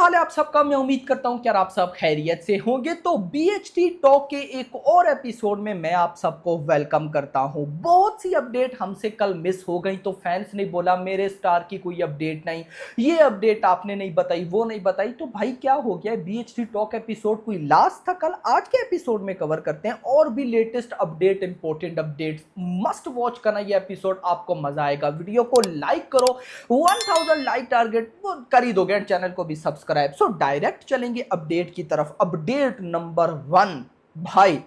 हाल है आप सबका। मैं उम्मीद करता हूं कि यार आप सब खैरियत से होंगे। तो बीएचटी टॉक के एक और एपिसोड में मैं आप सबको वेलकम करता हूं। बहुत सी अपडेट हमसे कल मिस हो गई, तो फैंस ने बोला मेरे स्टार की कोई अपडेट नहीं, ये अपडेट आपने नहीं बताई, वो नहीं बताई। तो भाई क्या हो गया, बीएचटी टॉक एपिसोड कोई लास्ट था कल, आज के एपिसोड में कवर करते हैं और भी latest update, important updates. Must watch करना ये एपिसोड, आपको मजा आएगा। वीडियो को लाइक करो, 1000 लाइक टारगेट वो कर ही दोगे, चैनल को भी सब्सक्राइब। सो डायरेक्ट चलेंगे अपडेट की तरफ। अपडेट नंबर 1, भाई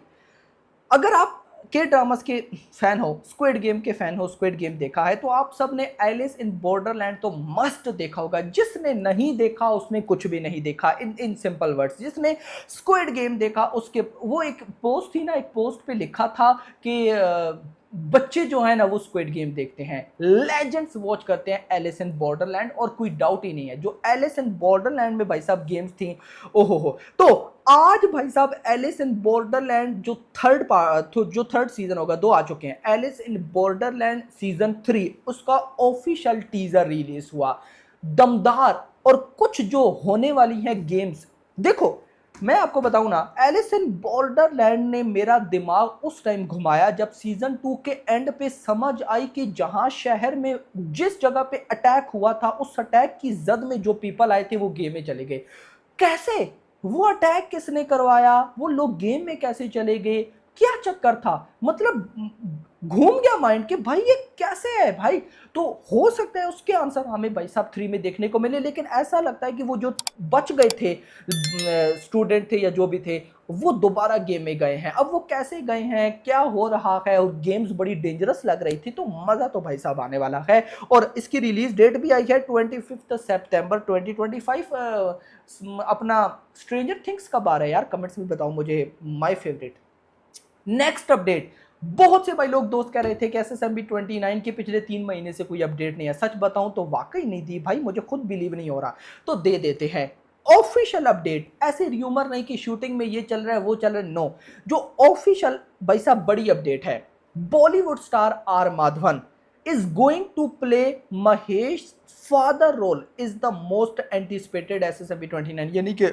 अगर आप के ड्रामास के फैन हो, स्क्विड गेम के फैन हो, स्क्विड गेम देखा है तो आप सब ने एलिस इन बॉर्डरलैंड तो मस्ट देखा होगा। जिसने नहीं देखा उसने कुछ भी नहीं देखा। इन सिंपल वर्ड्स, जिसने स्क्विड गेम देखा उसके वो एक पोस्ट थी ना, एक पोस्ट पे लिखा था कि बच्चे जो है ना वो स्क्विड गेम देखते हैं, लेजेंड्स वॉच करते हैं एलिस इन बॉर्डरलैंड, और कोई डाउट ही नहीं है जो एलिस इन बॉर्डरलैंड में भाई साहब गेम्स थी, ओहो हो। तो आज भाई साहब एलिस इन बॉर्डरलैंड जो थर्ड सीजन होगा, 2 आ चुके हैं। एलिस इन बॉर्डरलैंड सीजन 3 उसका ऑफिशियल टीजर रिलीज हुआ, दमदार। और कुछ जो होने वाली है गेम्स, देखो मैं आपको बताऊं ना, एलिस इन बॉर्डरलैंड ने मेरा दिमाग उस टाइम घुमाया जब सीजन 2 के एंड पे समझ आई कि जहां शहर में जिस जगह पे अटैक हुआ था, उस अटैक की जद में जो पीपल आए थे वो गेम में चले गए। कैसे? वो अटैक किसने करवाया? वो लोग गेम में कैसे चले गए? क्या चक्कर था? मतलब घूम गया माइंड कि भाई ये कैसे है भाई। तो हो सकता है उसके आंसर हमें भाई साहब 3 में देखने को मिले, लेकिन ऐसा लगता है कि वो जो बच गए थे स्टूडेंट थे या जो भी थे, वो दोबारा गेम में गए हैं। अब वो कैसे गए हैं, क्या हो रहा है, और गेम्स बड़ी डेंजरस लग रही थी, तो मजा तो भाई साहब आने वाला है। और इसकी रिलीज डेट भी आई है 25 सितंबर 2025। अपना स्ट्रेंजर थिंग्स कब आ रहा है यार, कमेंट्स में बताओ मुझे। My favourite. नेक्स्ट अपडेट, बहुत से भाई लोग दोस्त कह रहे थे कि एसएसएमबी 29 के पिछले 3 महीने से कोई अपडेट नहीं है। सच बताऊं तो वाकई नहीं दी भाई, मुझे खुद बिलीव नहीं हो रहा, तो दे देते हैं ऑफिशियल अपडेट। ऐसे र्यूमर नहीं कि शूटिंग में ये चल रहा है वो चल रहा है, नो, जो ऑफिशियल भाई साहब बड़ी अपडेट है। Bollywood star R Madhavan is going to play Mahesh father role is the most anticipated SSMB 29, यानी कि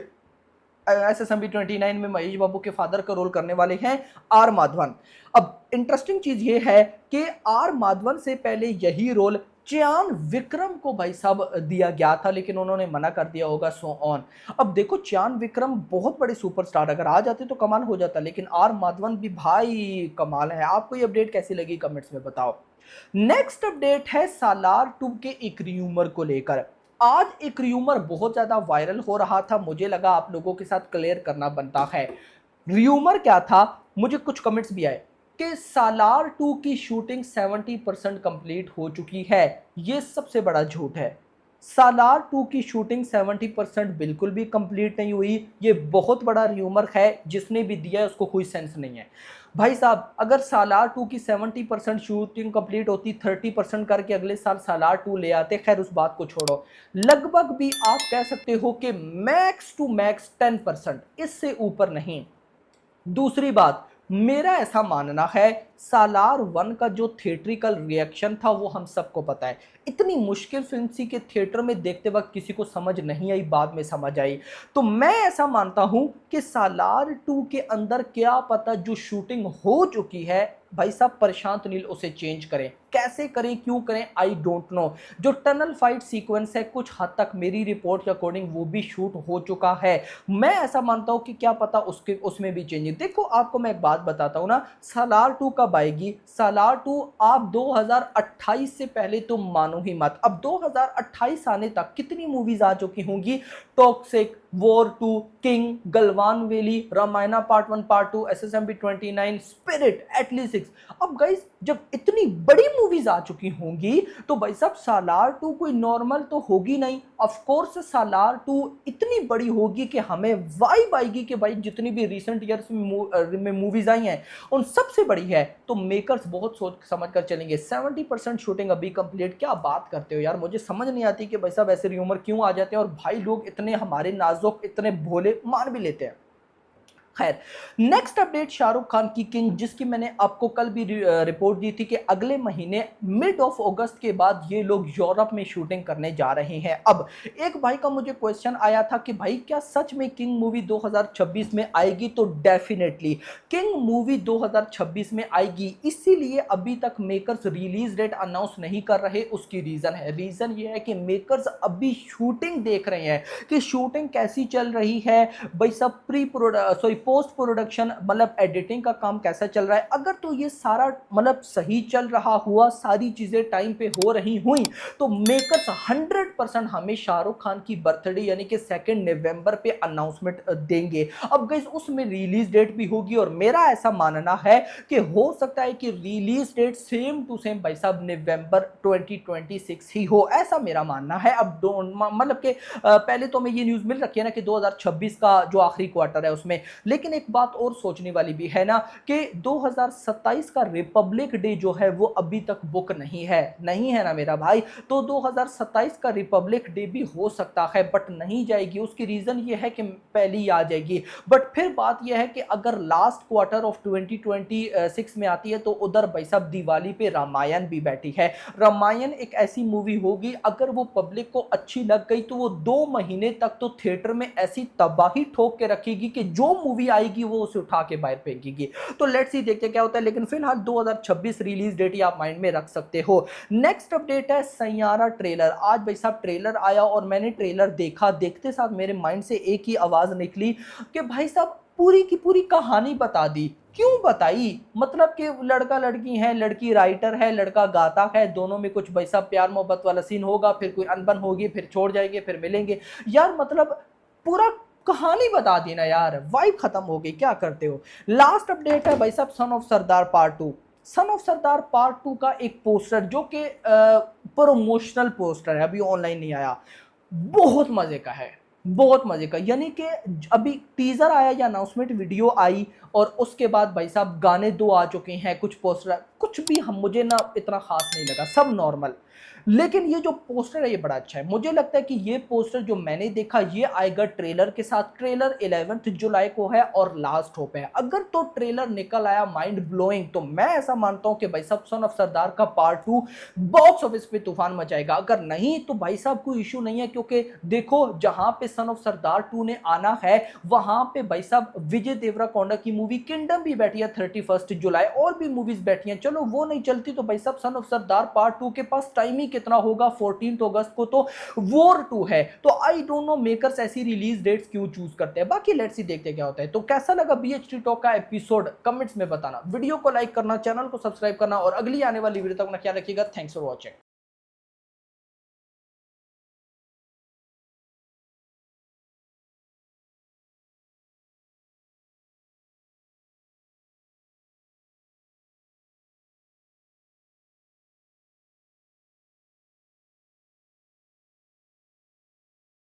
एसएसएमबी 29 में महेश बाबू के फादर का रोल करने वाले हैं आर माधवन। अब इंटरेस्टिंग चीज ये है कि आर माधवन से पहले यही रोल चयान विक्रम को भाई साहब दिया गया था, लेकिन उन्होंने मना कर दिया होगा, सो ऑन। अब देखो चयान विक्रम बहुत बड़े सुपरस्टार, अगर आ जाते तो कमाल हो जाता, लेकिन आर माधवन भी भाई कमाल है। आपको ये अपडेट कैसी लगी कमेंट्स में बताओ। नेक्स्ट अपडेट है सालार 2 के एक र्यूमर को लेकर। आज एक र्यूमर बहुत ज्यादा वायरल हो रहा था, मुझे लगा आप लोगों के साथ क्लियर करना बनता है। र्यूमर क्या था, मुझे कुछ कमेंट्स भी आए कि सालार 2 की शूटिंग 70% कंप्लीट हो चुकी है। यह सबसे बड़ा झूठ है। सालार 2 की शूटिंग 70% बिल्कुल भी कंप्लीट नहीं हुई। ये बहुत बड़ा र्यूमर है, जिसने भी दिया है उसको कोई सेंस नहीं है भाई साहब। अगर सालार 2 की 70% शूटिंग कंप्लीट होती, 30% करके अगले साल सालार 2 ले आते, खैर उस बात को छोड़ो, लगभग भी आप कह सकते हो कि मैक्स टू मैक्स 10%, इससे ऊपर नहीं। दूसरी बात, मेरा ऐसा मानना है सालार 1 का जो थिएट्रिकल रिएक्शन था वो हम सबको पता है। इतनी मुश्किल फिल्म थी कि थिएटर में देखते वक्त किसी को समझ नहीं आई, बाद में समझ आई। तो मैं ऐसा मानता हूं कि सालार 2 के अंदर क्या पता जो शूटिंग हो चुकी है भाई साहब प्रशांत नील उसे चेंज करें। कैसे करें, क्यों करें, आई डोंट नो। जो टनल फाइट सीक्वेंस है कुछ हद तक मेरी रिपोर्ट के अकॉर्डिंग वो भी शूट हो चुका है। मैं ऐसा मानता हूं कि क्या पता उसमें भी चेंज। देखो आपको मैं एक बात बताता हूं ना, सालार 2 कब आएगी? सालार 2 आप 2028 से पहले तो मानो ही मत। अब 2028 आने तक कितनी मूवीज आ चुकी होंगी? Toxic, war 2, king, Galwan valley, Ramayana part 1 part 2, SSMB 29, spirit, Atlee 6। अब गाइस जब इतनी बड़ी मूवीज आ चुकी होंगी तो भाई साहब सालार 2 कोई नॉर्मल तो होगी नहीं। ऑफ कोर्स सालार 2 इतनी बड़ी होगी कि हमें वाइब आएगी कि भाई जितनी भी रिसेंट ईयर्स में मूवीज आई हैं उन सबसे बड़ी है। तो मेकर्स बहुत सोच समझ कर चलेंगे। 70% शूटिंग अभी कंप्लीट, क्या बात करते हो यार, मुझे समझ नहीं आती कि भाई साहब ऐसे र्यूमर क्यों आ जाते हैं और भाई लोग इतने हमारे नाजुक, इतने भोले मान भी लेते हैं। खैर, नेक्स्ट अपडेट शाहरुख खान की किंग, जिसकी मैंने आपको कल भी रिपोर्ट दी थी कि अगले महीने मिड ऑफ अगस्त के बाद ये लोग यूरोप में शूटिंग करने जा रहे हैं। अब एक भाई का मुझे क्वेश्चन आया था कि भाई क्या सच में किंग मूवी 2026 में आएगी? तो डेफिनेटली किंग मूवी 2026 में आएगी। इसीलिए अभी तक मेकर्स रिलीज डेट अनाउंस नहीं कर रहे। उसकी रीजन ये है कि मेकर्स अभी शूटिंग देख रहे हैं कि शूटिंग कैसी चल रही है भाई, सब पोस्ट प्रोडक्शन मतलब एडिटिंग का काम कैसा चल रहा है। अगर तो ये सारा मतलब सही चल रहा हुआ, सारी चीजें टाइम पे हो रही हुई, तो मेकर्स 100% हमें शाहरुख खान की बर्थडे यानी कि 2 नवंबर पे अनाउंसमेंट देंगे। अब गाइस उसमें रिलीज डेट भी होगी और मेरा ऐसा मानना है कि हो सकता है कि release date same to same भाई साहब नवंबर 2026 ही हो, ऐसा मेरा मानना है। अब मतलब कि पहले तो हमें ये न्यूज मिल रखी है ना कि 2026 का जो आखिरी क्वार्टर है उसमें, लेकिन एक बात और सोचने वाली भी है ना कि 2027 का रिपब्लिक डे जो है वो अभी तक बुक नहीं है ना मेरा भाई। तो 2027 का रिपब्लिक डे भी हो सकता है बट नहीं जाएगी। उसकी रीजन ये है कि पहली आ जाएगी। बट फिर बात यह है कि अगर लास्ट क्वार्टर ऑफ 2026 में आती है तो उधर भाई साहब दिवाली पे रामायण भी बैठी है। रामायण एक ऐसी मूवी होगी, अगर वो पब्लिक को अच्छी लग गई तो वो 2 महीने तक तो थिएटर में ऐसी तबाही ठोक के रखेगी कि जो मूवी आएगी वो उसे उठा के बाहर फेंकेगी। तो लेट्स सी देखते क्या होता है, लेकिन फिलहाल 2026 रिलीज डेट आप माइंड में रख सकते हो। नेक्स्ट अपडेट है सैयारा ट्रेलर। आज भाई साहब ट्रेलर आया और मैंने ट्रेलर देखा, देखते साथ मेरे माइंड से एक ही आवाज निकली कि भाई साहब पूरी की पूरी कहानी बता दी। क्यों बताई? मतलब कि लड़का लड़की है, लड़की राइटर है, लड़का गाता है, दोनों में कुछ भाई साहब प्यार मोहब्बत वाला सीन होगा, फिर कोई अनबन होगी, फिर छोड़ जाएंगे, फिर मिलेंगे। यार मतलब पूरा कहानी बता दी ना यार, वाइब खत्म हो गई, क्या करते हो। लास्ट अपडेट है भाई साहब son of Sardar part 2। Son of Sardar part 2 का एक पोस्टर जो कि प्रमोशनल पोस्टर है, अभी ऑनलाइन नहीं आया, बहुत मजे का है, बहुत मजे का। यानी कि अभी टीजर आया या अनाउंसमेंट वीडियो आई और उसके बाद भाई साहब गाने 2 आ चुके हैं, कुछ पोस्टर कुछ भी हम मुझे ना इतना खास नहीं लगा, सब नॉर्मल। लेकिन ये जो पोस्टर है ये बड़ा अच्छा है। मुझे लगता है कि ये पोस्टर जो मैंने देखा ये आएगा ट्रेलर के साथ। ट्रेलर 11 जुलाई को है और लास्ट होप है। अगर तो ट्रेलर निकल आया माइंड ब्लोइंग तो मैं ऐसा मानता हूं कि भाई साहब सन ऑफ सरदार का पार्ट 2 बॉक्स ऑफिस पे तूफान मचाएगा। अगर नहीं तो भाई साहब कोई इशू नहीं है, क्योंकि देखो जहां पे सन ऑफ सरदार 2 ने आना है वहां पे भाई साहब विजय देवराकोंडा की मूवी किंगडम भी बैठी है 31 जुलाई, और भी मूवीज बैठी हैं। चलो वो नहीं चलती तो भाई साहब सन ऑफ सरदार पार्ट 2 के पास टाइम ही कितना होगा, 14 अगस्त को तो वॉर 2 है। तो आई डोंट नो मेकर्स ऐसी रिलीज डेट्स क्यों चूज करते हैं। बाकी लेट्स सी देखते क्या होता है। तो कैसा लगा बीएचटी टॉक का एपिसोड कमेंट्स में बताना, वीडियो को लाइक करना, चैनल को सब्सक्राइब करना और अगली आने वाली वीडियो तक अपना ख्याल रखिएगा। Thanks for watching.